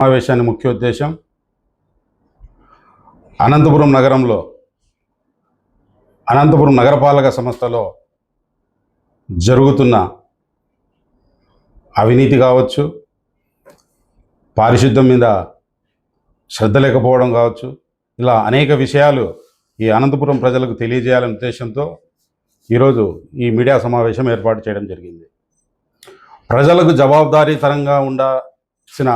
సమావేశాన్ని ముఖ్య ఉద్దేశం అనంతపురం నగరంలో అనంతపురం నగరపాలక సంస్థలో జరుగుతున్న అవినీతి కావచ్చు, పారిశుద్ధ్యం మీద శ్రద్ధ లేకపోవడం కావచ్చు, ఇలా అనేక విషయాలు ఈ అనంతపురం ప్రజలకు తెలియజేయాలనే ఉద్దేశంతో ఈరోజు ఈ మీడియా సమావేశం ఏర్పాటు చేయడం జరిగింది. ప్రజలకు జవాబుదారీతనంగా ఉండాల్సిన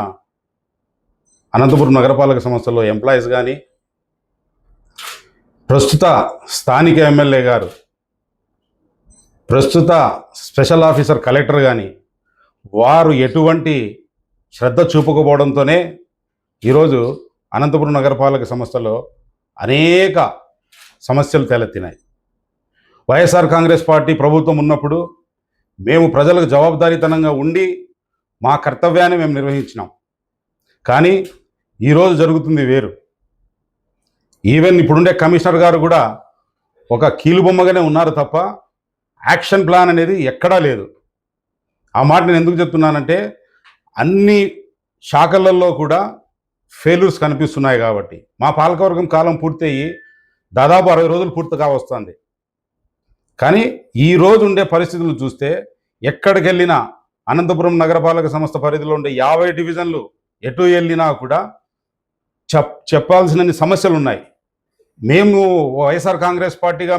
అనంతపురం నగరపాలక సంస్థలో ఎంప్లాయీస్ కానీ, ప్రస్తుత స్థానిక ఎమ్మెల్యే గారు, ప్రస్తుత స్పెషల్ ఆఫీసర్ కలెక్టర్ కానీ వారు ఎటువంటి శ్రద్ధ చూపకపోవడంతోనే ఈరోజు అనంతపురం నగరపాలక సంస్థలో అనేక సమస్యలు తలెత్తినాయి. వైఎస్ఆర్ కాంగ్రెస్ పార్టీ ప్రభుత్వం ఉన్నప్పుడు మేము ప్రజలకు జవాబుదారీతనంగా ఉండి మా కర్తవ్యాన్ని మేము నిర్వహించినాం. కానీ ఈరోజు జరుగుతుంది వేరు. ఈవెన్ ఇప్పుడుండే కమిషనర్ గారు కూడా ఒక కీలుబొమ్మగానే ఉన్నారు తప్ప యాక్షన్ ప్లాన్ అనేది ఎక్కడా లేదు. ఆ మాట నేను ఎందుకు చెప్తున్నానంటే అన్ని శాఖలలో కూడా ఫెయిల్యూర్స్ కనిపిస్తున్నాయి కాబట్టి. మా పాలకవర్గం కాలం పూర్తయ్యి దాదాపు 60 రోజులు పూర్తిగా వస్తుంది. కానీ ఈరోజు ఉండే పరిస్థితులు చూస్తే ఎక్కడికి వెళ్ళినా అనంతపురం నగరపాలక సంస్థ పరిధిలో ఉండే 50 డివిజన్లు ఎటు వెళ్ళినా కూడా చెప్పాల్సినన్ని సమస్యలు ఉన్నాయి. మేము వైఎస్ఆర్ కాంగ్రెస్ పార్టీగా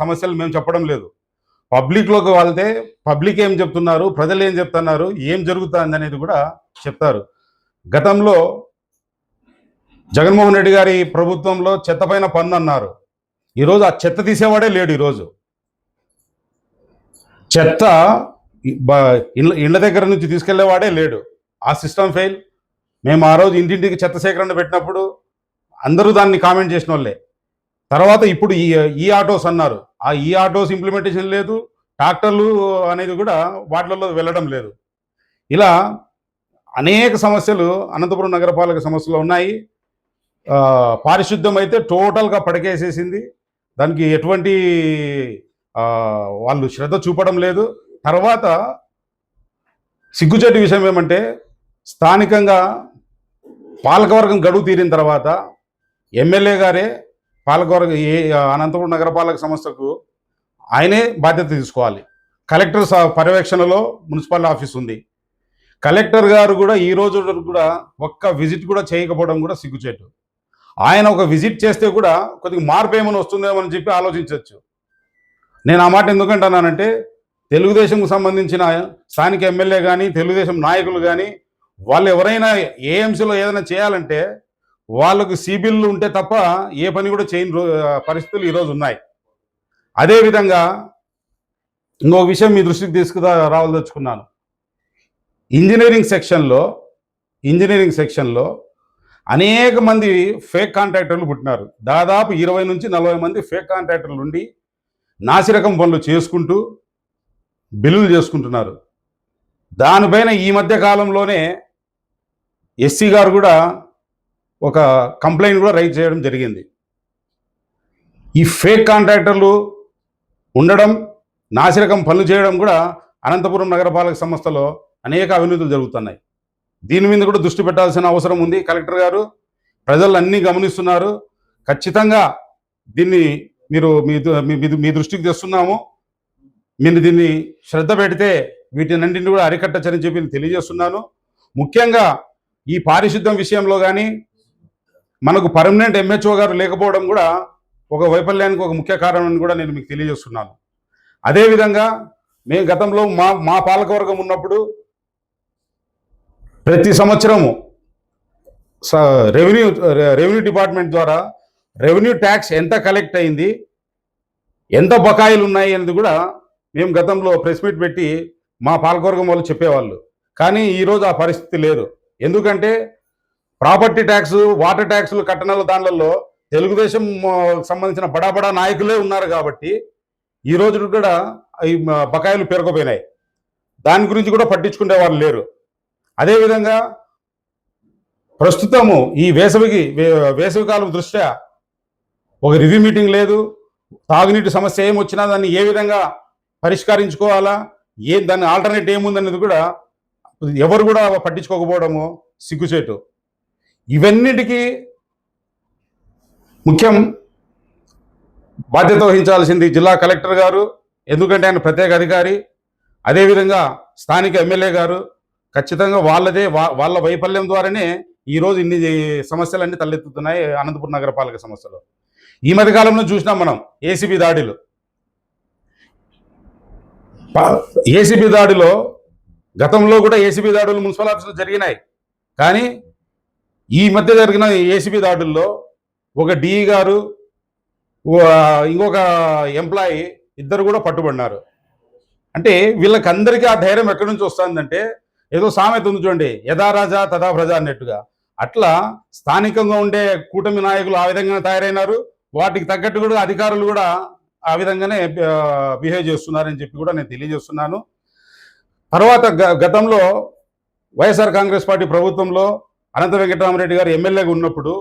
సమస్యలు మేము చెప్పడం లేదు. పబ్లిక్లోకి వెళ్తే పబ్లిక్ ఏం చెప్తున్నారు, ప్రజలు ఏం చెప్తున్నారు, ఏం జరుగుతుంది అనేది కూడా చెప్తారు. గతంలో జగన్మోహన్ రెడ్డి గారి ప్రభుత్వంలో చెత్త పైన పన్ను అన్నారు. ఈరోజు ఆ చెత్త తీసేవాడే లేడు. ఈరోజు చెత్త ఇళ్ళ దగ్గర నుంచి తీసుకెళ్లేవాడే లేడు. ఆ సిస్టమ్ ఫెయిల్. మేము ఆ రోజు ఇంటింటికి చెత్త సేకరణ పెట్టినప్పుడు అందరూ దాన్ని కామెంట్ చేసిన వాళ్ళే. తర్వాత ఇప్పుడు ఈ ఆటోస్ అన్నారు. ఆ ఈ ఆటోస్ ఇంప్లిమెంటేషన్ లేదు, ట్రాక్టర్లు అనేది కూడా వాటిల్లో వెళ్ళడం లేదు. ఇలా అనేక సమస్యలు అనంతపురం నగరపాలక సంస్థలో ఉన్నాయి. పారిశుద్ధ్యం అయితే టోటల్గా పడకేసేసింది. దానికి ఎటువంటి వాళ్ళు శ్రద్ధ చూపడం లేదు. తర్వాత సిగ్గుచేటు విషయం ఏమంటే స్థానికంగా పాలకవర్గం గడువు తీరిన తర్వాత ఎమ్మెల్యే గారే పాలకవర్గం అనంతపురం నగరపాలక సంస్థకు ఆయనే బాధ్యత తీసుకోవాలి. కలెక్టర్ పర్యవేక్షణలో మున్సిపల్ ఆఫీస్ ఉంది. కలెక్టర్ గారు కూడా ఈ రోజు కూడా ఒక్క విజిట్ కూడా చేయకపోవడం కూడా సిగ్గుచేటు. ఆయన ఒక విజిట్ చేస్తే కూడా కొద్దిగా మార్పు ఏమైనా వస్తుందేమో అని చెప్పి ఆలోచించవచ్చు. నేను ఆ మాట ఎందుకంటున్నానంటే తెలుగుదేశంకు సంబంధించిన స్థానిక ఎమ్మెల్యే కానీ, తెలుగుదేశం నాయకులు కానీ వాళ్ళు ఎవరైనా ఏఎంసీలో ఏదైనా చేయాలంటే వాళ్ళకు సిబిల్లు ఉంటే తప్ప ఏ పని కూడా చేయని పరిస్థితులు ఈరోజు ఉన్నాయి. అదేవిధంగా ఇంకొక విషయం మీ దృష్టికి రావాల్దలుచుకున్నాను. ఇంజనీరింగ్ సెక్షన్లో అనేక మంది ఫేక్ కాంట్రాక్టర్లు పుట్టినారు. దాదాపు 20 నుంచి 40 మంది ఫేక్ కాంట్రాక్టర్లు ఉండి నాసిరకం పనులు చేసుకుంటూ బిల్లులు చేసుకుంటున్నారు. దానిపైన ఈ మధ్య కాలంలోనే ఎస్సీ గారు కూడా ఒక కంప్లైంట్ కూడా రైజ్ చేయడం జరిగింది. ఈ ఫేక్ కాంట్రాక్టర్లు ఉండడం, నాసిరకం పనులు చేయడం కూడా అనంతపురం నగరపాలక సంస్థలో అనేక అవినీతులు జరుగుతున్నాయి. దీని మీద కూడా దృష్టి పెట్టాల్సిన అవసరం ఉంది. కలెక్టర్ గారు ప్రజలు అన్నీ గమనిస్తున్నారు. ఖచ్చితంగా దీన్ని మీరు మీ దృష్టికి తెస్తున్నాము. మీరు దీన్ని శ్రద్ధ పెడితే వీటినన్నింటినీ కూడా అరికట్టచ్చని చెప్పి తెలియజేస్తున్నాను. ముఖ్యంగా ఈ పారిశుద్ధ్యం విషయంలో కానీ మనకు పర్మనెంట్ ఎంహెచ్ఓ గారు లేకపోవడం కూడా ఒక వైఫల్యానికి ఒక ముఖ్య కారణం అని కూడా నేను మీకు తెలియజేస్తున్నాను. అదేవిధంగా మేము గతంలో మా పాలకవర్గం ఉన్నప్పుడు ప్రతి సంవత్సరము రెవెన్యూ డిపార్ట్మెంట్ ద్వారా రెవెన్యూ ట్యాక్స్ ఎంత కలెక్ట్ అయింది, ఎంత బకాయిలు ఉన్నాయి అనేది కూడా మేము గతంలో ప్రెస్ మీట్ పెట్టి మా పాలకవర్గం వాళ్ళు చెప్పేవాళ్ళు. కానీ ఈరోజు ఆ పరిస్థితి లేదు. ఎందుకంటే ప్రాపర్టీ ట్యాక్స్, వాటర్ ట్యాక్స్లు కట్టనల దానిలలో తెలుగుదేశం సంబంధించిన బడా నాయకులే ఉన్నారు కాబట్టి ఈ రోజు కూడా ఈ బకాయిలు పెరగపోయినాయి. దాని గురించి కూడా పట్టించుకునే వాళ్ళు లేరు. అదేవిధంగా ప్రస్తుతము ఈ వేసవికాలం దృష్ట్యా ఒక రివ్యూ మీటింగ్ లేదు. తాగునీటి సమస్య ఏమొచ్చినా దాన్ని ఏ విధంగా పరిష్కరించుకోవాలా, దాని ఆల్టర్నేట్ ఏముందనేది కూడా ఎవరు కూడా పట్టించుకోకపోవడము సిగ్గుచేటు. ఇవన్నిటికీ ముఖ్యం బాధ్యత వహించాల్సింది జిల్లా కలెక్టర్ గారు, ఎందుకంటే ఆయన ప్రత్యేక అధికారి. అదేవిధంగా స్థానిక ఎమ్మెల్యే గారు ఖచ్చితంగా వాళ్ళ వైఫల్యం ద్వారానే ఈరోజు ఇన్ని సమస్యలన్నీ తలెత్తుతున్నాయి అనంతపురం నగరపాలక సంస్థలో. ఈ మధ్యకాలంలో చూసినాం మనం ఏసీబీ దాడిలో గతంలో కూడా ఏసీబీ దాడులు మున్సిపల్ ఆఫీసులో జరిగినాయి. కానీ ఈ మధ్య జరిగిన ఏసీబీ దాడుల్లో ఒక డిఈ గారు, ఇంకొక ఎంప్లాయీ ఇద్దరు కూడా పట్టుబడినారు. అంటే వీళ్ళకందరికీ ఆ ధైర్యం ఎక్కడి నుంచి వస్తుందంటే, ఏదో సామెత ఉంది చూడండి, యథా రాజా తథా ప్రజ అన్నట్టుగా. అట్లా స్థానికంగా ఉండే కూటమి నాయకులు ఆ విధంగా తయారైనారు. వాటికి తగ్గట్టు కూడా అధికారులు కూడా ఆ విధంగానే బిహేవ్ చేస్తున్నారని చెప్పి కూడా నేను తెలియజేస్తున్నాను. తర్వాత గతంలో వైఎస్ఆర్ కాంగ్రెస్ పార్టీ ప్రభుత్వంలో అనంత వెంకటరామరెడ్డి గారు ఎమ్మెల్యేగా ఉన్నప్పుడు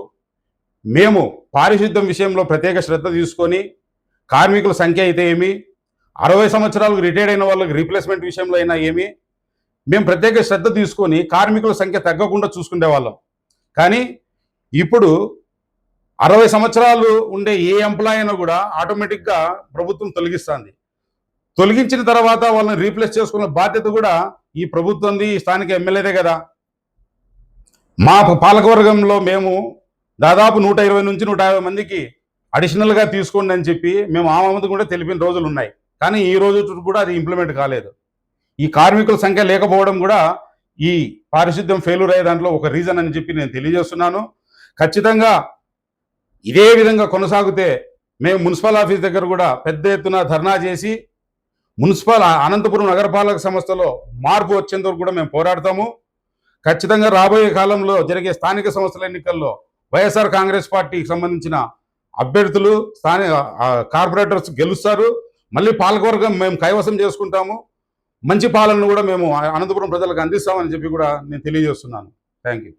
మేము పారిశుద్ధ్యం విషయంలో ప్రత్యేక శ్రద్ధ తీసుకొని, కార్మికుల సంఖ్య అయితే ఏమి, 60 సంవత్సరాలకు రిటైర్డ్ అయిన వాళ్ళకి రీప్లేస్మెంట్ విషయంలో అయినా ఏమి, మేము ప్రత్యేక శ్రద్ధ తీసుకొని కార్మికుల సంఖ్య తగ్గకుండా చూసుకునే వాళ్ళం. కానీ ఇప్పుడు 60 సంవత్సరాలు ఉండే ఏ ఎంప్లాయ్ అయినా కూడా ఆటోమేటిక్గా ప్రభుత్వం తొలగిస్తుంది. తొలగించిన తర్వాత వాళ్ళని రీప్లేస్ చేసుకున్న బాధ్యత కూడా ఈ ప్రభుత్వంది, ఈ స్థానిక ఎమ్మెల్యేదే కదా. మా పాలకవర్గంలో మేము దాదాపు 120 నుంచి 150 మందికి అడిషనల్గా తీసుకోండి అని చెప్పి మేము ఆమోదం కూడా తెలిపిన రోజులు ఉన్నాయి. కానీ ఈ రోజు కూడా అది ఇంప్లిమెంట్ కాలేదు. ఈ కార్మికుల సంఖ్య లేకపోవడం కూడా ఈ పారిశుద్ధ్యం ఫెయిల్యూర్ అయ్యే దాంట్లో ఒక రీజన్ అని చెప్పి నేను తెలియజేస్తున్నాను. ఖచ్చితంగా ఇదే విధంగా కొనసాగితే మేము మున్సిపల్ ఆఫీస్ దగ్గర కూడా పెద్ద ఎత్తున ధర్నా చేసి అనంతపురం నగరపాలక సంస్థలో మార్పు వచ్చేంత వరకు కూడా మేము పోరాడతాము. ఖచ్చితంగా రాబోయే కాలంలో జరిగే స్థానిక సంస్థల ఎన్నికల్లో వైఎస్ఆర్ కాంగ్రెస్ పార్టీకి సంబంధించిన అభ్యర్థులు, స్థానిక కార్పొరేటర్స్ గెలుస్తారు. మళ్ళీ పాలకవర్గం మేము కైవసం చేసుకుంటాము. మంచి పాలనను కూడా మేము అనంతపురం ప్రజలకు అందిస్తామని చెప్పి కూడా నేను తెలియజేస్తున్నాను. Thank you.